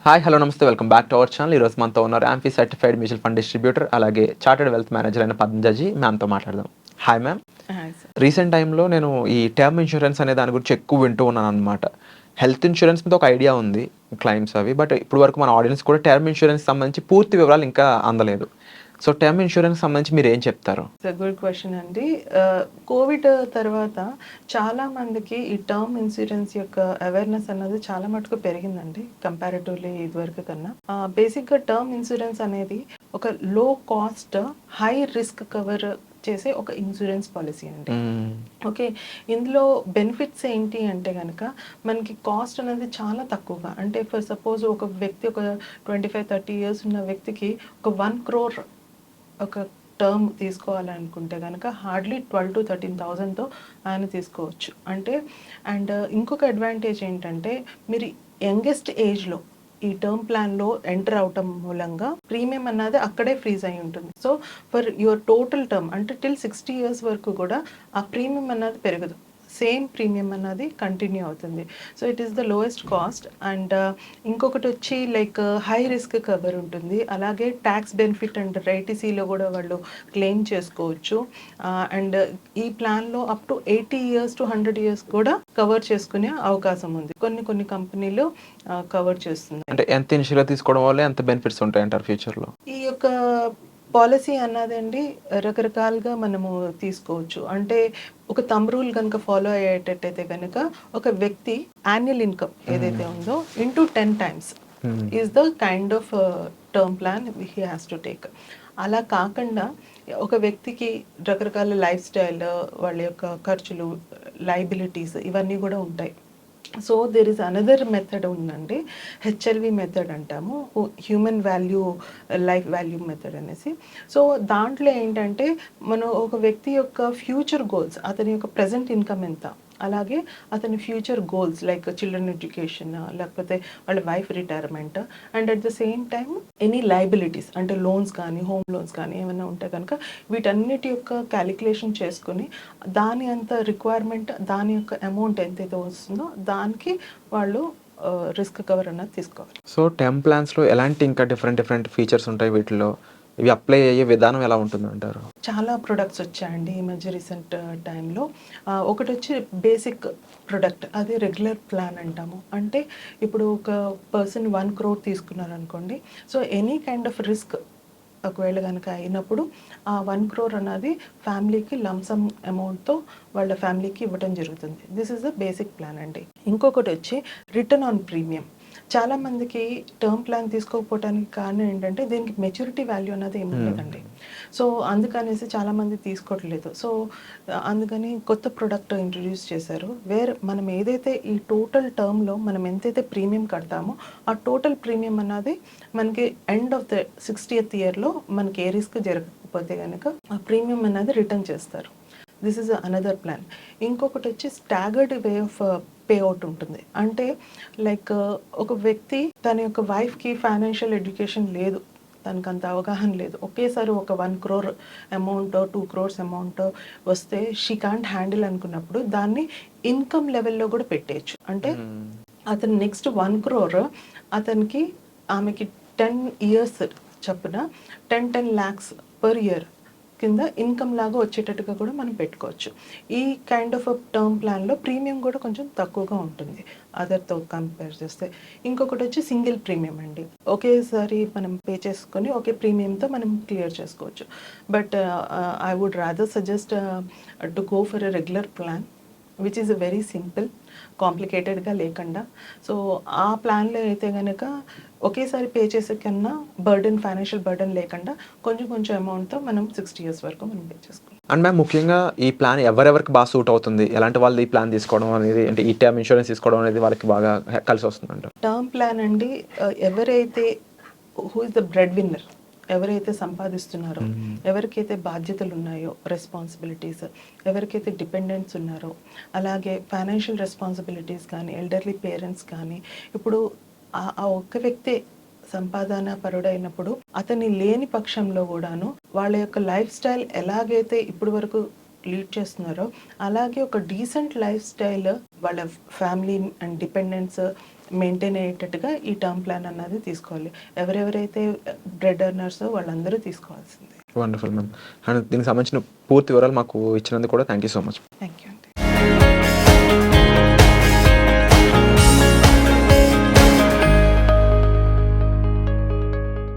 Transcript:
Hi hello నమస్తే welcome back to our channel. ఈరోజు మనతో ఉన్నారు amphi certified mutual fund distributor అలాగే చార్టెడ్ వెల్త్ మేనేజర్ అయిన పద్మజీ మ్యామ్తో మాట్లాడదాం. Hi ma'am. Hi sir. Recent టైంలో నేను ఈ టర్మ్ ఇన్సూరెన్స్ అనే దాని గురించి ఎక్కువ వింటూ ఉన్నాను అనమాట. హెల్త్ ఇన్సూరెన్స్ మీద ఒక ఐడియా ఉంది, క్లైమ్స్ అవి, బట్ ఇప్పుడు వరకు మన ఆడియన్స్ కూడా టర్మ్ ఇన్సూరెన్స్ సంబంధించి పూర్తి వివరాలు ఇంకా అందలేదు. సో టర్మ్ ఇన్సూరెన్స్ సంబంధించి మీరు ఏం చెప్తారు? గుడ్ క్వశ్చన్ అండి. కోవిడ్ తర్వాత చాలా మందికి ఈ టర్మ్ ఇన్సూరెన్స్ యొక్క అవేర్నెస్ అన్నది చాలా మటుకు పెరిగిందండి కంపారిటివ్లీ ఇదివరకు కన్నా. బేసిక్గా టర్మ్ ఇన్సూరెన్స్ అనేది ఒక లో కాస్ట్ హై రిస్క్ కవర్ చేసే ఒక ఇన్సూరెన్స్ పాలసీ అండి. ఓకే, ఇందులో బెనిఫిట్స్ ఏంటి అంటే కనుక మనకి కాస్ట్ అనేది చాలా తక్కువగా, అంటే ఫర్ సపోజ్ ఒక వ్యక్తి ఒక 25-30 years ఉన్న వ్యక్తికి ఒక 1 crore ఒక టర్మ్ తీసుకోవాలనుకుంటే కనుక హార్డ్లీ 12,000 to 13,000తో ఆయన తీసుకోవచ్చు. అంటే అండ్ ఇంకొక అడ్వాంటేజ్ ఏంటంటే మీరు యంగెస్ట్ ఏజ్లో ఈ టర్మ్ ప్లాన్లో ఎంటర్ అవటం మూలంగా ప్రీమియం అన్నది అక్కడే ఫ్రీజ్ అయి ఉంటుంది. So for your total term అంటే టిల్ 60 years వరకు కూడా ఆ ప్రీమియం అన్నది పెరగదు, సేమ్ ప్రీమియం అన్నది కంటిన్యూ అవుతుంది. So it is the lowest cost. And ఇంకొకటి వచ్చి లైక్ హై రిస్క్ కవర్ ఉంటుంది, అలాగే ట్యాక్స్ బెనిఫిట్ అండ్ ఐటీసీలో కూడా వాళ్ళు క్లెయిమ్ చేసుకోవచ్చు. అండ్ ఈ ప్లాన్లో up to 80 years to 100 years కూడా కవర్ చేసుకునే అవకాశం ఉంది. కొన్ని కంపెనీలు కవర్ చేస్తుంది. అంటే ఎంత ఇన్సూరెన్స్ తీసుకోవడం వల్ల ఎంత బెనిఫిట్స్ ఉంటాయంటారు ఫ్యూచర్లో? ఈ యొక్క పాలసీ అన్నదండి రకరకాలుగా మనము తీసుకోవచ్చు. అంటే ఒక థంబ్ రూల్ కనుక ఫాలో అయ్యేటట్టయితే కనుక ఒక వ్యక్తి యాన్యువల్ ఇన్కమ్ ఏదైతే ఉందో into 10 times is the kind of term plan he has to take. అలా కాకుండా ఒక వ్యక్తికి రకరకాల లైఫ్ స్టైల్, వాళ్ళ యొక్క ఖర్చులు, లైబిలిటీస్ ఇవన్నీ కూడా ఉంటాయి. So there is another method ఉందండి, హెచ్ఎల్వి మెథడ్ అంటాము, human value life value method అనేసి. సో దాంట్లో ఏంటంటే మనం ఒక వ్యక్తి యొక్క ఫ్యూచర్ గోల్స్, అతని యొక్క ప్రజెంట్ ఇన్కమ్ ఎంత, అలాగే అతని future goals like children education, లేకపోతే వాళ్ళ wife retirement, and at the same time any liabilities అంటే లోన్స్ కానీ హోమ్ లోన్స్ కానీ ఏమైనా ఉంటే కనుక వీటన్నిటి యొక్క క్యాలిక్యులేషన్ చేసుకుని దాని అంత రిక్వైర్మెంట్, దాని యొక్క అమౌంట్ ఎంతైతే వస్తుందో దానికి వాళ్ళు రిస్క్ కవర్ అన్నది తీసుకోవాలి. సో టర్మ్ ప్లాన్స్లో ఎలాంటి ఇంకా డిఫరెంట్ ఫీచర్స్ ఉంటాయి వీటిలో? ఇవి అప్లై అయ్యే విధానం ఎలా ఉంటుంది అంటారు? చాలా ప్రొడక్ట్స్ వచ్చాయండి ఈ మధ్య రీసెంట్ టైంలో. ఒకటి వచ్చి బేసిక్ ప్రొడక్ట్, అది రెగ్యులర్ ప్లాన్ అంటాము. అంటే ఇప్పుడు ఒక పర్సన్ 1 crore తీసుకున్నారనుకోండి, so any kind of risk ఒకవేళ కనుక అయినప్పుడు ఆ 1 crore అన్నది ఫ్యామిలీకి లంసమ్ అమౌంట్తో వాళ్ళ ఫ్యామిలీకి ఇవ్వడం జరుగుతుంది. This is the basic plan అండి. ఇంకొకటి వచ్చి రిటర్న్ ఆన్ ప్రీమియం. చాలామందికి టర్మ్ ప్లాన్ తీసుకోకపోవడానికి కారణం ఏంటంటే దీనికి మెచ్యూరిటీ వాల్యూ అనేది ఏమి ఉండదండి. సో అందుకనేసి చాలామంది తీసుకోవట్లేదు. సో అందుకని కొత్త ప్రోడక్ట్ ఇంట్రడ్యూస్ చేశారు, వేర్ మనం ఏదైతే ఈ టోటల్ టర్మ్లో మనం ఎంతైతే ప్రీమియం కడతామో ఆ టోటల్ ప్రీమియం అన్నది మనకి ఎండ్ ఆఫ్ ద 60th yearలో మనకి ఏ రిస్క్ జరగకపోతే కనుక ఆ ప్రీమియం అనేది రిటర్న్ చేస్తారు. This is another plan. ఇంకొకటి వచ్చి స్టాగర్డ్ వే ఆఫ్ పేఅవుట్ ఉంటుంది. అంటే లైక్ ఒక వ్యక్తి తన యొక్క వైఫ్కి ఫైనాన్షియల్ ఎడ్యుకేషన్ లేదు, తనకు అంత అవగాహన లేదు, ఒకేసారి ఒక 1 crore అమౌంట్ 2 crores అమౌంట్ వస్తే షీ కాంట్ హ్యాండిల్ అనుకున్నప్పుడు దాన్ని ఇన్కమ్ లెవెల్లో కూడా పెట్టేయచ్చు. అంటే అతను నెక్స్ట్ 1 crore అతనికి ఆమెకి 10 years చొప్పున 10 lakhs per year కింద ఇన్కమ్ లాగా వచ్చేటట్టుగా కూడా మనం పెట్టుకోవచ్చు. ఈ కైండ్ ఆఫ్ టర్మ్ ప్లాన్లో ప్రీమియం కూడా కొంచెం తక్కువగా ఉంటుంది అదర్తో కంపేర్ చేస్తే. ఇంకొకటి వచ్చి సింగిల్ ప్రీమియం అండి, ఒకేసారి మనం పే చేసుకొని ఒకే ప్రీమియంతో మనం క్లియర్ చేసుకోవచ్చు. But I would rather suggest to go for a regular plan which is very simple, కాంప్లికేటెడ్గా లేకుండా. సో ఆ ప్లాన్లో అయితే కనుక ఒకేసారి పే చేసే కన్నా ఫైనాన్షియల్ బర్డెన్ లేకుండా కొంచెం అమౌంట్తో మనం 60 years వరకు మనం పే చేసుకోవాలి. అండ్ మ్యామ్, ముఖ్యంగా ఈ ప్లాన్ ఎవరెవరికి బాగా సూట్ అవుతుంది, ఎలాంటి వాళ్ళు ఈ ప్లాన్ తీసుకోవడం అనేది, అంటే ఈ టర్మ్ ఇన్సూరెన్స్ తీసుకోవడం అనేది వాళ్ళకి బాగా కలిసి వస్తుంది అంటారు? టర్మ్ ప్లాన్ అండి, ఎవరైతే who is the bread winner, ఎవరైతే సంపాదిస్తున్నారో, ఎవరికైతే బాధ్యతలు ఉన్నాయో, రెస్పాన్సిబిలిటీస్, ఎవరికైతే డిపెండెంట్స్ ఉన్నారో, అలాగే ఫైనాన్షియల్ రెస్పాన్సిబిలిటీస్ కానీ, ఎల్డర్లీ పేరెంట్స్ కానీ, ఇప్పుడు ఆ ఒక్క వ్యక్తే సంపాదన పరుడైనప్పుడు అతని లేని పక్షంలో కూడాను వాళ్ళ యొక్క లైఫ్ స్టైల్ ఎలాగైతే ఇప్పటి వరకు లీడ్ చేస్తున్నారో అలాగే ఒక డీసెంట్ లైఫ్ స్టైల్ వాళ్ళ ఫ్యామిలీ అండ్ డిపెండెన్స్ మెయింటైన్ అయ్యేటట్టుగా ఈ టర్మ్ ప్లాన్ అన్నది తీసుకోవాలి. ఎవరెవరైతే బ్రెడ్ ఎర్నర్స్ వాళ్ళందరూ తీసుకోవాల్సిందే. Wonderful ma'am. అండ్ దీనికి సంబంధించిన పూర్తి వివరాలు మాకు ఇచ్చినందుకు కూడా thank you so much. Thank you.